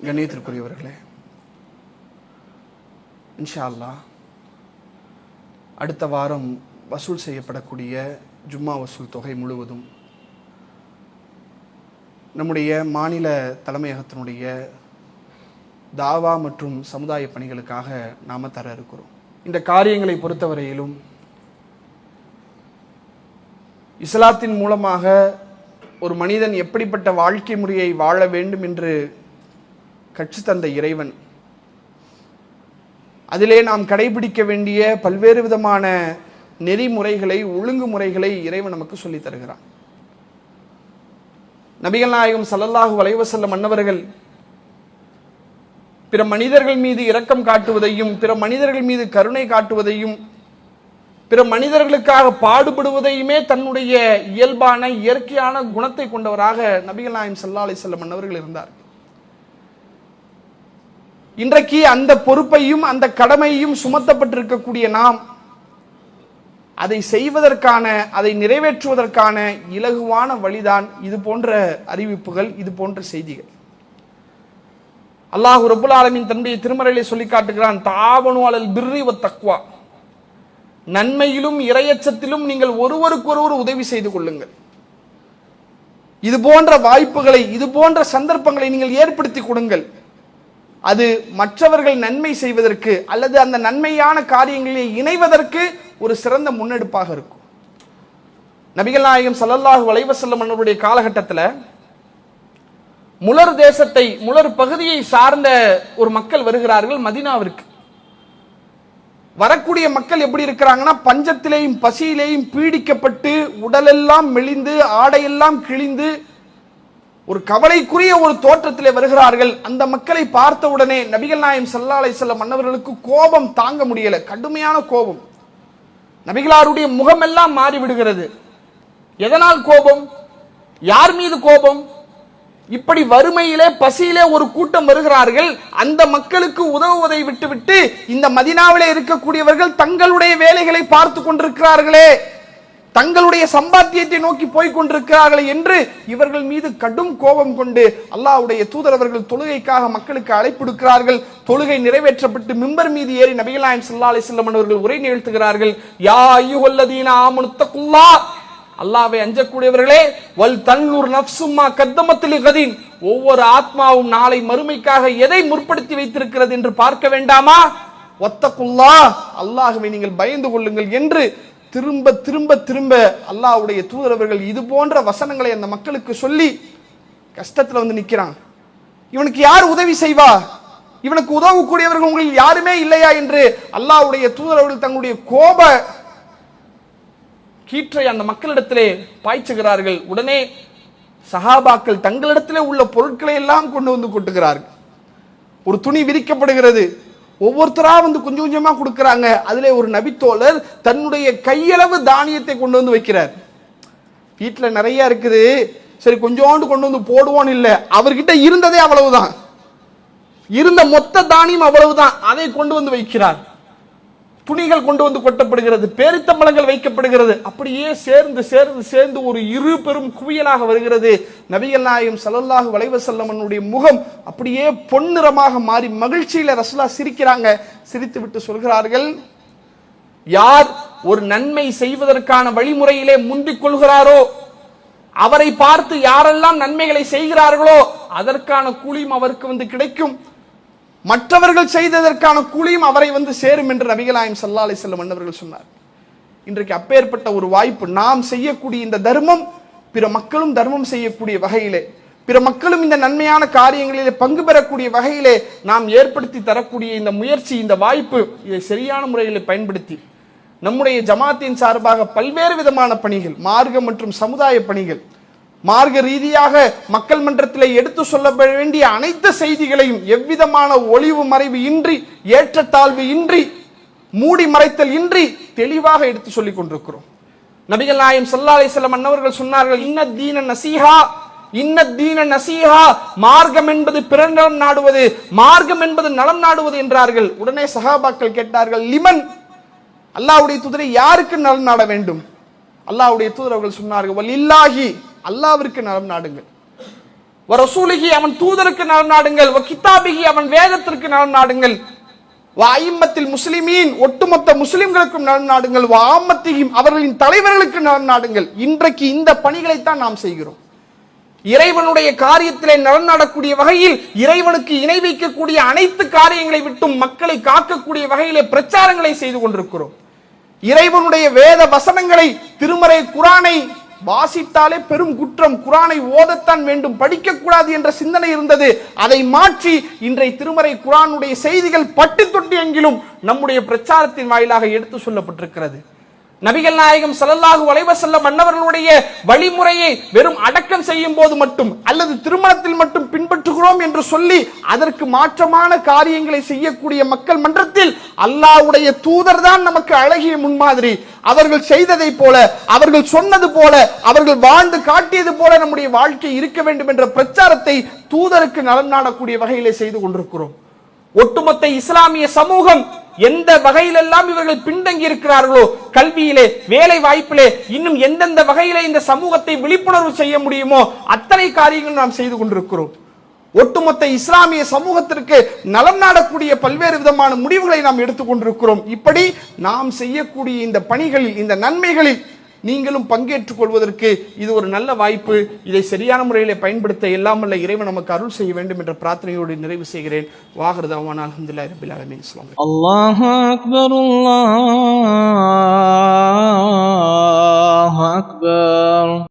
கண்ணியத்திற்குரியவர்களே, இன்ஷா அல்லாஹ் அடுத்த வாரம் வசூல் செய்யப்படக்கூடிய ஜும்மா வசூல் தொகை முழுவதும் நம்முடைய மாநில தலைமையகத்தினுடைய தாவா மற்றும் சமுதாய பணிகளுக்காக நாம் தர இருக்கிறோம். இந்த காரியங்களை பொறுத்தவரையிலும் இஸ்லாத்தின் மூலமாக ஒரு மனிதன் எப்படிப்பட்ட வாழ்க்கை முறையை வாழ வேண்டும் என்று கற்றுத்தந்த இறைவன், அதிலே நாம் கடைபிடிக்க வேண்டிய பல்வேறு விதமான நெறிமுறைகளை, ஒழுங்குமுறைகளை இறைவன் நமக்கு சொல்லித் தருகிறான். நபிகள் நாயகம் ஸல்லல்லாஹு அலைஹி வஸல்லம் அன்னவர்கள் பிற மனிதர்கள் மீது இரக்கம் காட்டுவதையும், பிற மனிதர்கள் மீது கருணை காட்டுவதையும், பிற மனிதர்களுக்காக பாடுபடுவதையுமே தன்னுடைய இயல்பான இயற்கையான குணத்தை கொண்டவராக நபிகள் நாயகம் ஸல்லல்லாஹு அலைஹி வஸல்லம் அன்னவர்கள் இருந்தார். இன்றைக்கு அந்த பொறுப்பையும் அந்த கடமையும் சுமத்தப்பட்டிருக்கக்கூடிய நாம் அதை செய்வதற்கான, அதை நிறைவேற்றுவதற்கான இலகுவான வழிதான் இது போன்ற அறிவிப்புகள், இது போன்ற செய்திகள். அல்லாஹ் ரப்புல் ஆலமீன் தன்னுடைய திருமறையிலே சொல்லி காட்டுகிறான், தாவனு அலல் பிர்ரி வத் தக்வா, நன்மையிலும் இறையச்சத்திலும் நீங்கள் ஒருவருக்கொருவர் உதவி செய்து கொள்ளுங்கள். இது போன்ற வாய்ப்புகளை, இது போன்ற சந்தர்ப்பங்களை நீங்கள் ஏற்படுத்தி கொடுங்கள். அது மற்றவர்கள் நன்மை செய்வதற்கு அல்லது அந்த நன்மையான காரியங்களில் இணைவதற்கு ஒரு சிறந்த முன்னெடுப்பாக இருக்கும். நபிகள் நாயகம் ஸல்லல்லாஹு அலைஹி வஸல்லம் அவருடைய காலகட்டத்தில் முலர் தேசத்தை, முலர் பகுதியை சார்ந்த ஒரு மக்கள் வருகிறார்கள் மதீனாவிற்கு. வரக்கூடிய மக்கள் எப்படி இருக்கிறாங்கன்னா, பஞ்சத்திலேயும் பசியிலேயும் பீடிக்கப்பட்டு உடலெல்லாம் மெலிந்து ஆடையெல்லாம் கிழிந்து ஒரு கவலைக்குரிய ஒரு தோற்றத்திலே வருகிறார்கள். அந்த மக்களை பார்த்த உடனே நபிகள் நாயகம் ஸல்லல்லாஹு அலைஹி வஸல்லம் அன்னவர்களுக்கு கோபம் தாங்க முடியல, கடுமையான கோபம். நபிகளாருடைய முகமெல்லாம் மாறிவிடுகிறது. எதனால் கோபம்? யார் மீது கோபம்? இப்படி வறுமையிலே பசியிலே ஒரு கூட்டம் வருகிறார்கள். அந்த மக்களுக்கு உதவுவதை விட்டுவிட்டு இந்த மதீனாவிலே இருக்கக்கூடியவர்கள் தங்களுடைய வேலைகளை பார்த்து கொண்டிருக்கிறார்களே, தங்களுடைய சம்பாத்தியத்தை நோக்கி போய் கொண்டிருக்கிறார்கள் என்று இவர்கள் மீது கடும் கோபம் கொண்டு அல்லாஹ்வுடைய தூதர் அவர்கள் தொழுகைக்காக மக்களுக்கு அழைப்பிடுக்கிறார்கள். தொழுகை நிறைவேற்றப்பட்டு மிம்பர் மீது ஏறி நபிகள் நாயகம் ஸல்லல்லாஹு அலைஹி வஸல்லம் அவர்கள் உரை நிகழ்த்துகிறார்கள். யா அய்யுஹல்லதீன ஆமனு தக்குல்லாஹ், அல்லாஹ்வை அஞ்சக்கூடியவர்களே, வல் தன்னுர் நஃப்சும்மா கத்தமத் லிகதீன், ஒவ்வொரு ஆத்மாவும் நாளை மறுமைக்காக எதை முற்படுத்தி வைத்திருக்கிறது என்று பார்க்க வேண்டாமா? வத்தகுல்லாஹ், அல்லாஹ்வை நீங்கள் பயந்து கொள்ளுங்கள் என்று திரும்ப திரும்ப திரும்ப அல்லாஹ்வுடைய தூதர் அவர்கள் இது போன்ற வசனங்களை அந்த மக்களுக்கு சொல்லி கஷ்டத்துல வந்து நிக்கிறான். இவனுக்கு யார் உதவி செய்வா? இவனுக்கு உதவக்கூடியவர்கள் உங்களில் யாருமே இல்லையா என்று அல்லாஹ்வுடைய தூதர் அவர்கள் தங்களுடைய கோப கீற்றை அந்த மக்களிடத்திலே பாய்ச்சுகிறார்கள். உடனே சஹாபாக்கள் தங்களிடத்திலே உள்ள பொருட்களை எல்லாம் கொண்டு வந்து கொட்டுகிறார்கள். ஒரு துணி விரிக்கப்படுகிறது, ஒவ்வொருத்தரா வந்து கொஞ்சம் கொஞ்சமா கொடுக்கிறாங்க. அதிலே ஒரு நபித்தோழர் தன்னுடைய கையளவு தானியத்தை கொண்டு வந்து வைக்கிறார். வீட்டுல நிறைய இருக்குது, சரி கொஞ்சோண்டு கொண்டு வந்து போடுவோன்னு இல்ல, அவர்கிட்ட இருந்ததே அவ்வளவுதான், இருந்த மொத்த தானியம் அவ்வளவுதான், அதை கொண்டு வந்து வைக்கிறார். துணிகள் கொண்டு வந்து கொட்டப்படுகிறது, பேரித்தம்பழங்கள் வைக்கப்படுகிறது. அப்படியே சேர்ந்து சேர்ந்து சேர்ந்து ஒரு இரு பெரும் குவியலாக வருகிறது. நபிகள் நாயகம் ஸல்லல்லாஹு அலைஹி வஸல்லம் அவர்களுடைய முகம் அப்படியே பொன்னிறமாக மாறி மகிழ்ச்சியில ரசூலுல்லாஹ் சிரிக்கிறாங்க. சிரித்து விட்டு சொல்கிறார்கள், யார் ஒரு நன்மை செய்வதற்கான வழிமுறையிலே முந்திக் கொள்கிறாரோ, அவரை பார்த்து யாரெல்லாம் நன்மைகளை செய்கிறார்களோ அதற்கான கூலியும் அவருக்கு வந்து கிடைக்கும், மற்றவர்கள் செய்ததற்கான கூலியும் அவரை வந்து சேரும் என்று நபிகள் நாயகம் ஸல்லல்லாஹு அலைஹி வஸல்லம் அன்னவர்கள் சொன்னார். இன்றைக்கு அப்பேற்பட்ட ஒரு வாய்ப்பு, நாம் செய்யக்கூடிய இந்த தர்மம் பிற மக்களும் தர்மம் செய்யக்கூடிய வகையிலே, பிற மக்களும் இந்த நன்மையான காரியங்களிலே பங்கு பெறக்கூடிய வகையிலே நாம் ஏற்படுத்தி தரக்கூடிய இந்த முயற்சி, இந்த வாய்ப்பு, இதை சரியான முறையில் பயன்படுத்தி நம்முடைய ஜமாத்தின் சார்பாக பல்வேறு விதமான பணிகள், மார்க்க மற்றும் சமுதாய பணிகள், மார்க்க ரீதியாக மக்கள் மன்றத்தில் எடுத்து சொல்ல வேண்டிய அனைத்து செய்திகளையும் எவ்விதமான ஒளிவு மறைவு இன்றி, ஏற்றத்தாழ்வு இன்றி, மூடி மறைத்தல் இன்றி தெளிவாக எடுத்து சொல்லிக் கொண்டிருக்கிறோம். நபிகள் நாயகம் ஸல்லல்லாஹு அலைஹி வஸல்லம் அன்னவர்கள் சொன்னார்கள், இன்னத்தீன நஸீஹா, இன்னத்தீன நஸீஹா, மார்க்கம் என்பது பிறநலம் நாடுவது, மார்க்கம் என்பது நலம் நாடுவது என்றார்கள். உடனே சஹாபாக்கள் கேட்டார்கள், லிமன், அல்லாஹ்வுடைய தூதரை யாருக்கு நலம் நாட வேண்டும்? அல்லாஹ்வுடைய தூதர் அவர்கள் சொன்னார்கள், வலில்லாஹி, அல்லாஹ்விற்கு நலம் நாடுங்கள். ரசூலிகி அவன் தூதருக்கு நலன் நாடுங்கள், கிதாபிகி அவன் வேதத்திற்கு நலன் நாடுங்கள், ஐம்மத்தில் முஸ்லிமீன் ஒட்டுமொத்த முஸ்லிம்களுக்கும் நலன் நாடுங்கள், ஆம்மத்தியும் அவர்களின் தலைவர்களுக்கு நலன் நாடுங்கள். இன்றைக்கு இந்த பணிகளைத்தான் நாம் செய்கிறோம். இறைவனுடைய காரியத்திலே நலன் நாடக்கூடிய வகையில், இறைவனுக்கு இணை வைக்கக்கூடிய அனைத்து காரியங்களை விட்டும் மக்களை காக்கக்கூடிய வகையிலே பிரச்சாரங்களை செய்து கொண்டிருக்கிறோம். இறைவனுடைய வேத வசனங்களை, திருமறை குரானை வாசித்தாலே பெரும் குற்றம், குரானை ஓதத்தான் வேண்டும், படிக்க கூடாது என்ற சிந்தனை இருந்தது. அதை மாற்றி இன்றைய திருமறை குரானுடைய செய்திகள் பட்டு தொட்டி எங்கிலும் நம்முடைய பிரச்சாரத்தின் வாயிலாக எடுத்து சொல்லப்பட்டிருக்கிறது. நபிகள் நாயகம் ஸல்லல்லாஹு அலைஹி வஸல்லம் அன்னவர்களுடைய வழிமுறையை வெறும் அடக்கம் செய்யும் போது மட்டும் அல்லது திருமணத்தில் மட்டும் பின்பற்றுகிறோம் என்று சொல்லி அதற்கு மாற்றமான காரியங்களை செய்யக்கூடிய மக்கள் மன்றத்தில் அல்லாஹ்வுடைய தூதர் தான் நமக்கு அழகிய முன்மாதிரி. அவர்கள் செய்ததை போல, அவர்கள் சொன்னது போல, அவர்கள் வாழ்ந்து காட்டியது போல நம்முடைய வாழ்க்கை இருக்க வேண்டும் என்ற பிரச்சாரத்தை தூதருக்கு நலன் நாடக்கூடிய வகையிலே செய்து கொண்டிருக்கிறோம். ஒட்டுமொத்த இஸ்லாமிய சமூகம் எந்த வகையிலெல்லாம் இவர்கள் பின்தங்கி இருக்கிறார்களோ, கல்வியிலே, வேலை வாய்ப்பிலே, இன்னும் எந்தெந்த வகையிலே இந்த சமூகத்தை விழிப்புணர்வு செய்ய முடியுமோ அத்தனை காரியங்கள் நாம் செய்து கொண்டிருக்கிறோம். ஒட்டுமொத்த இஸ்லாமிய சமூகத்திற்கு நலம் நாடக்கூடிய பல்வேறு விதமான முடிவுகளை நாம் எடுத்துக்கொண்டிருக்கிறோம். இப்படி நாம் செய்யக்கூடிய இந்த பணிகளில், இந்த நன்மைகளில் நீங்களும் பங்கேற்றுக் கொள்வதற்கு இது ஒரு நல்ல வாய்ப்பு. இதை சரியான முறையிலே பயன்படுத்த எல்லாம் வல்ல இறைவன் நமக்கு அருள் செய்ய வேண்டும் என்ற பிரார்த்தனையோடு நிறைவு செய்கிறேன். வாஹிரு தஅவானா அல்ஹம்துலில்லாஹி ரப்பில் ஆலமீன். அல்லாஹு அக்பர், அல்லாஹு அக்பர்.